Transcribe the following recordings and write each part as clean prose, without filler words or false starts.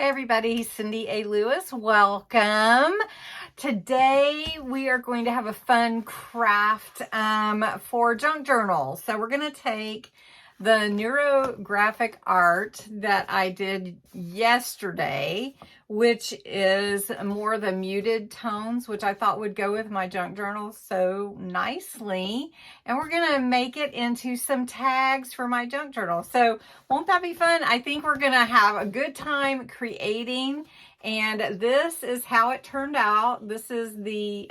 Hey everybody, Cindy A. Lewis, welcome. Today we are going to have a fun craft for junk journal. So we're going to take the Neurographic art that I did yesterday, which is more the muted tones, which I thought would go with my junk journal so nicely. And we're going to make it into some tags for my junk journal. So won't that be fun? I think we're going to have a good time creating. And this is how it turned out. This is the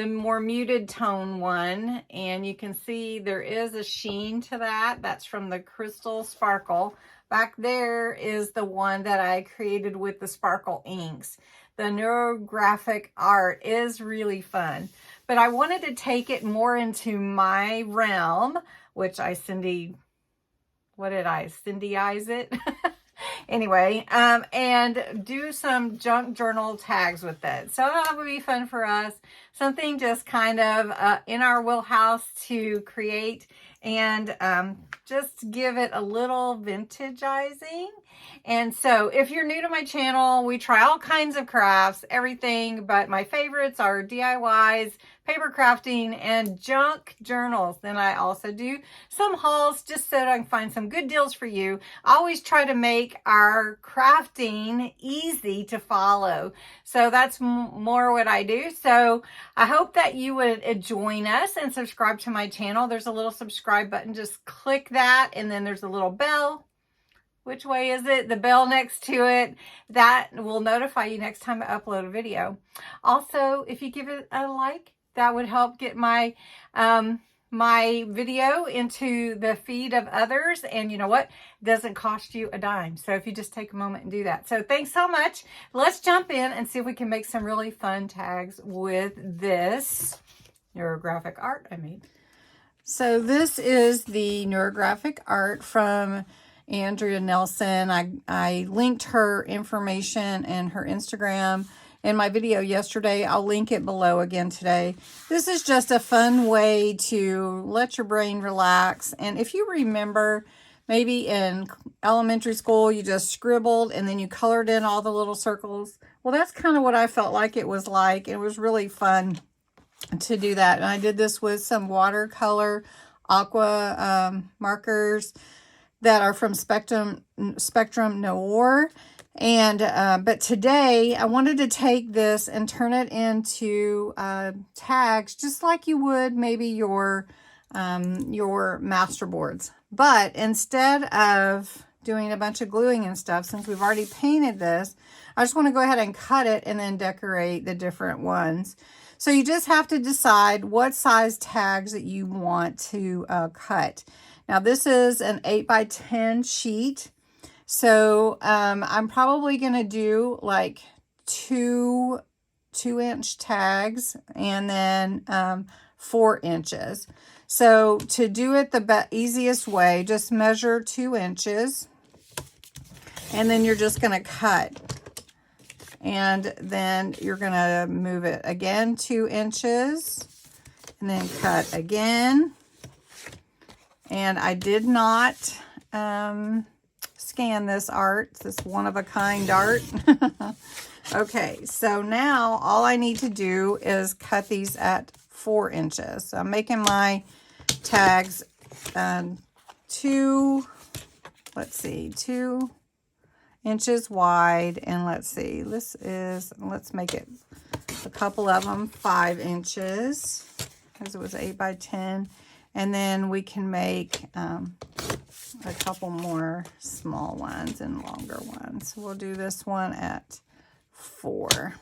more muted tone one, and you can see there is a sheen to that. That's from the Crystal Sparkle. Back there is the one that I created with the sparkle inks. The Neurographic art is really fun, but I wanted to take it more into my realm, which I Cindyize it? Anyway, and do some junk journal tags with it. So that would be fun for us. Something just kind of in our wheelhouse to create and just give it a little vintageizing. And so if you're new to my channel, we try all kinds of crafts, everything, but my favorites are DIYs, paper crafting, and junk journals. Then I also do some hauls just so that I can find some good deals for you. I always try to make our crafting easy to follow. So that's more what I do. So I hope that you would join us and subscribe to my channel. There's a little subscribe button. Just click that, and then there's a little bell. Which way is it? The bell next to it. That will notify you next time I upload a video. Also, if you give it a like, that would help get my my video into the feed of others. And you know what? It doesn't cost you a dime. So if you just take a moment and do that. So thanks so much. Let's jump in and see if we can make some really fun tags with this Neurographic art I made. So this is the Neurographic art from Andrea Nelson. I linked her information and her Instagram in my video yesterday. I'll link it below again today. This is just a fun way to let your brain relax. And if you remember, maybe in elementary school, you just scribbled and then you colored in all the little circles. Well, that's kind of what I felt like it was like. It was really fun to do that. And I did this with some watercolor aqua markers that are from Spectrum Noir. And but today I wanted to take this and turn it into tags, just like you would maybe your masterboards. But instead of doing a bunch of gluing and stuff, since we've already painted this, I just want to go ahead and cut it and then decorate the different ones. So you just have to decide what size tags that you want to cut. Now this is an 8x10 sheet. So I'm probably going to do like two 2-inch tags and then 4 inches. So to do it the easiest way, just measure 2 inches and then you're just going to cut. And then you're going to move it again 2 inches and then cut again. And I did not scan this art, this one-of-a-kind art. Okay, so now all I need to do is cut these at 4 inches. So I'm making my tags 2 inches wide, and let's make it a couple of them 5 inches because it was 8x10. And then we can make a couple more small ones and longer ones. So we'll do this one at 4.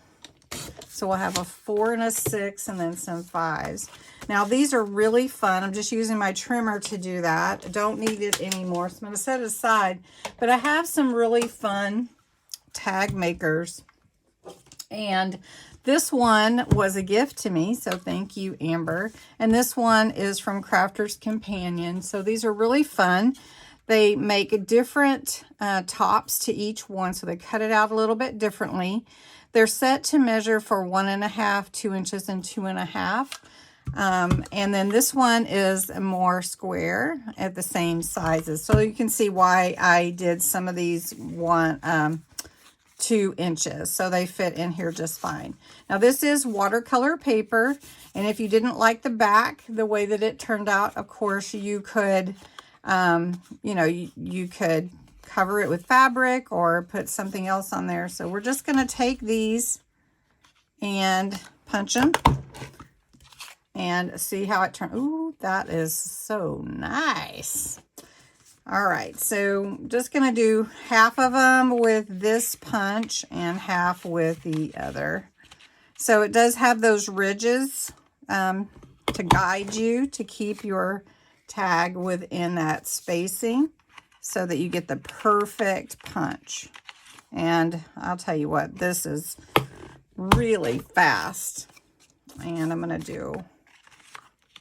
So we'll have a 4 and a 6 and then some 5s. Now these are really fun. I'm just using my trimmer to do that. I don't need it anymore, so I'm going to set it aside. But I have some really fun tag makers. And this one was a gift to me, so thank you, Amber. And this one is from Crafter's Companion. So these are really fun. They make different tops to each one, so they cut it out a little bit differently. They're set to measure for 1.5, 2 inches, and 2.5. And then this one is more square at the same sizes. So you can see why I did some of these 2 inches, so they fit in here just fine. Now this is watercolor paper, and if you didn't like the back, the way that it turned out, of course you could, you know, you could cover it with fabric or put something else on there. So we're just gonna take these and punch them and see how it turns. Ooh, that is so nice. All right, so just gonna do half of them with this punch and half with the other. So it does have those ridges to guide you to keep your tag within that spacing so that you get the perfect punch. And I'll tell you what, this is really fast. And I'm gonna do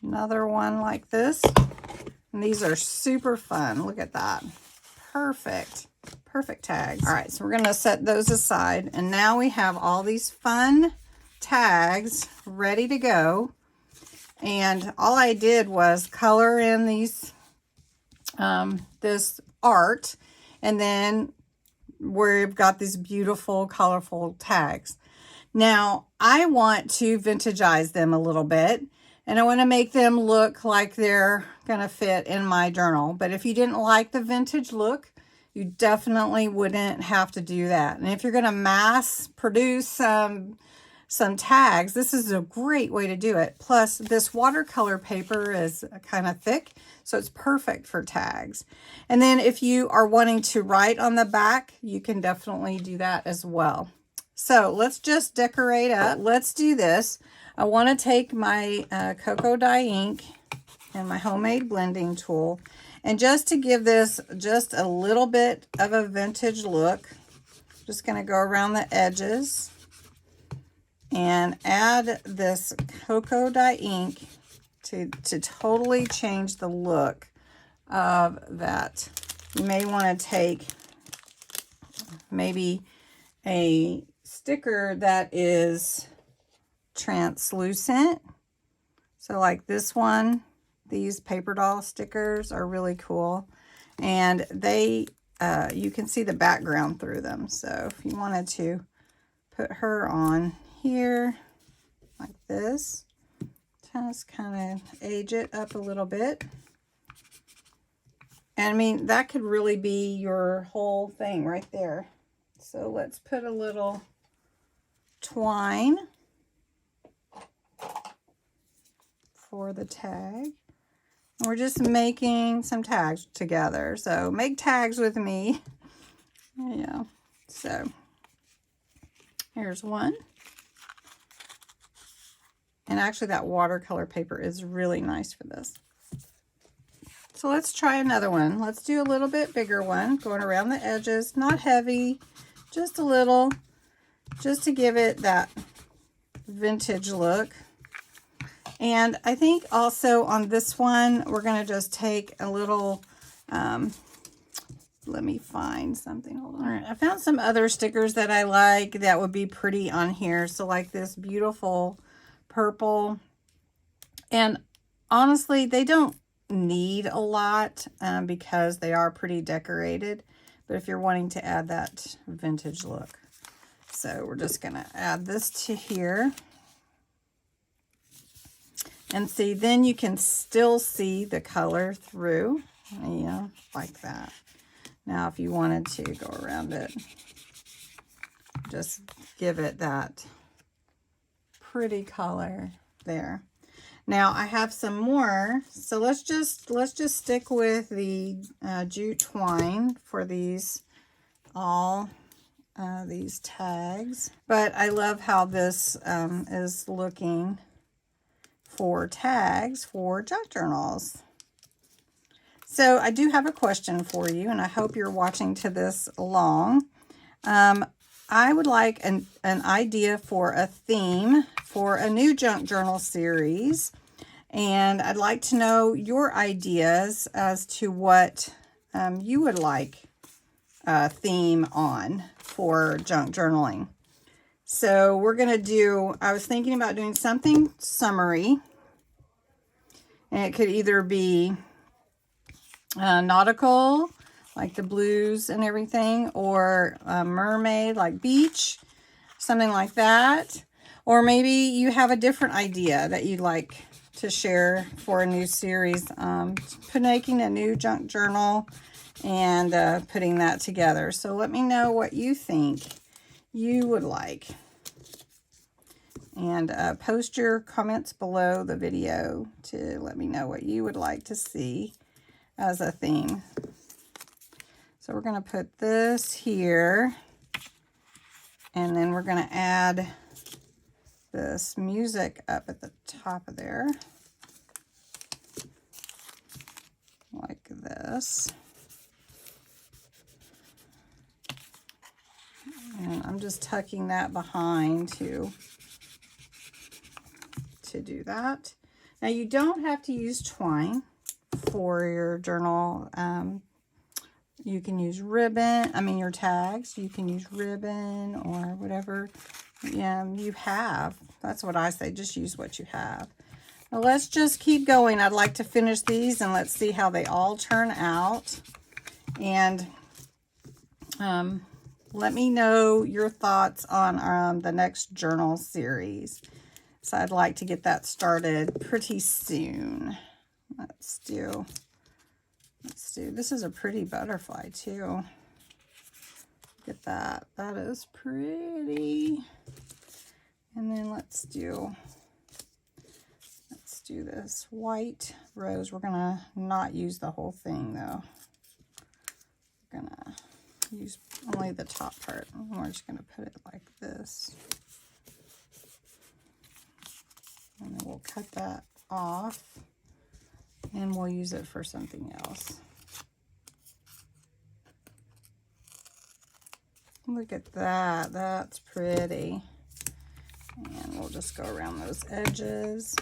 another one like this. And these are super fun. Look at that. Perfect. Perfect tags. All right, so we're going to set those aside. And now we have all these fun tags ready to go. And all I did was color in these, this art. And then we've got these beautiful, colorful tags. Now, I want to vintagize them a little bit. And I want to make them look like they're going to fit in my journal. But if you didn't like the vintage look, you definitely wouldn't have to do that. And if you're going to mass produce some tags, this is a great way to do it. Plus, this watercolor paper is kind of thick, so it's perfect for tags. And then if you are wanting to write on the back, you can definitely do that as well. So let's just decorate up. Let's do this. I want to take my cocoa dye ink and my homemade blending tool, and just to give this just a little bit of a vintage look, just going to go around the edges and add this cocoa dye ink to totally change the look of that. You may want to take maybe a sticker that is translucent. So like this one, these paper doll stickers are really cool. And they, you can see the background through them. So if you wanted to put her on here like this, just kind of age it up a little bit. And I mean, that could really be your whole thing right there. So let's put a little twine for the tag. We're just making some tags together. So make tags with me. Yeah. So here's one. And actually that watercolor paper is really nice for this. So let's try another one. Let's do a little bit bigger one, going around the edges, not heavy, just a little, just to give it that vintage look. And I think also on this one, we're going to just take a little, let me find something. Hold on. All right, I found some other stickers that I like that would be pretty on here. So like this beautiful purple. And honestly, they don't need a lot because they are pretty decorated. But if you're wanting to add that vintage look. So we're just going to add this to here. And see, then you can still see the color through, yeah, like that. Now, if you wanted to go around it, just give it that pretty color there. Now, I have some more, so let's just stick with the jute twine for these these tags. But I love how this is looking for tags for junk journals. So I do have a question for you, and I hope you're watching to this long. I would like an idea for a theme for a new junk journal series, and I'd like to know your ideas as to what you would like a theme on for junk journaling. So we're going to do, I was thinking about doing something summery. And it could either be nautical, like the blues and everything, or a mermaid, like beach, something like that. Or maybe you have a different idea that you'd like to share for a new series. Making a new junk journal and putting that together. So let me know what you think you would like. And post your comments below the video to let me know what you would like to see as a theme. So we're going to put this here, and then we're going to add this music up at the top of there, like this. And I'm just tucking that behind to do that. Now you don't have to use twine for your journal. You can use ribbon, your tags. You can use ribbon or whatever you have. That's what I say, just use what you have. Now let's just keep going. I'd like to finish these and let's see how they all turn out. And let me know your thoughts on the next journal series. So I'd like to get that started pretty soon. Let's do, this is a pretty butterfly too. Look at that. That is pretty. And then let's do this white rose. We're gonna not use the whole thing though. We're gonna use only the top part. We're just gonna put it like this. And then we'll cut that off and we'll use it for something else. Look at that, that's pretty. And we'll just go around those edges.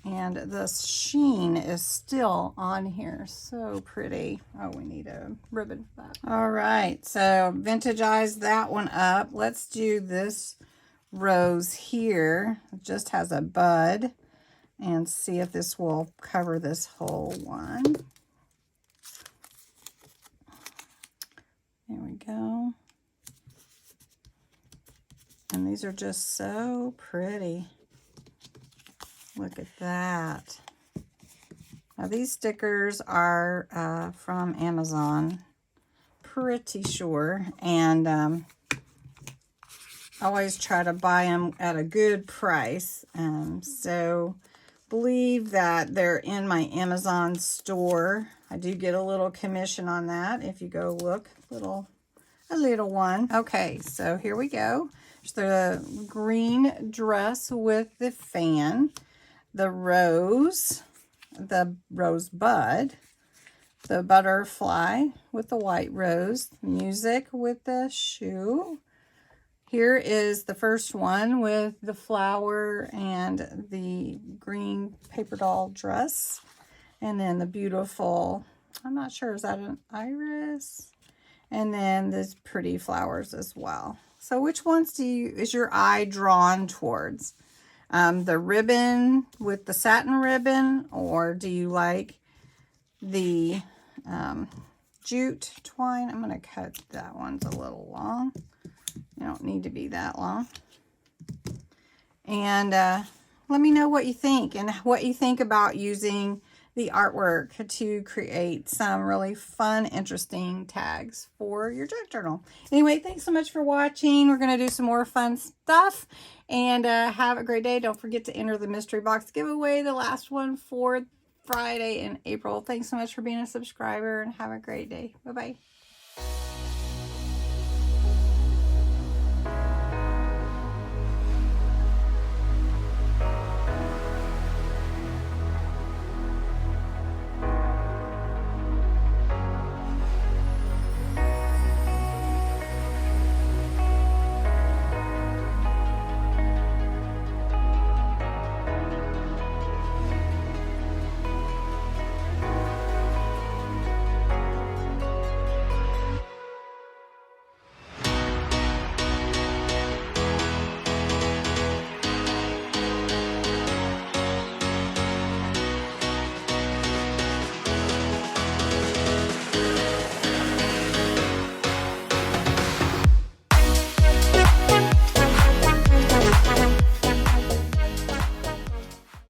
And the sheen is still on here, so pretty. Oh, we need a ribbon for that. All right, so vintagize that one up. Let's do this rose here. It just has a bud, and see if this will cover this whole one. There we go. And these are just so pretty. Look at that. Now these stickers are from Amazon, pretty sure, and I always try to buy them at a good price. So believe that they're in my Amazon store. I do get a little commission on that if you go look, a little one. Okay, so here we go. There's the green dress with the fan, the rose bud, the butterfly with the white rose, music with the shoe. Here is the first one with the flower and the green paper doll dress. And then the beautiful, I'm not sure, is that an iris? And then these pretty flowers as well. So which ones is your eye drawn towards? The ribbon with the satin ribbon, or do you like the jute twine? I'm going to cut that one's a little long. You don't need to be that long. And let me know what you think and what you think about using the artwork to create some really fun, interesting tags for your junk journal. Anyway, thanks so much for watching. We're going to do some more fun stuff, and have a great day. Don't forget to enter the mystery box giveaway, the last one for Friday in April. Thanks so much for being a subscriber, and have a great day. Bye-bye.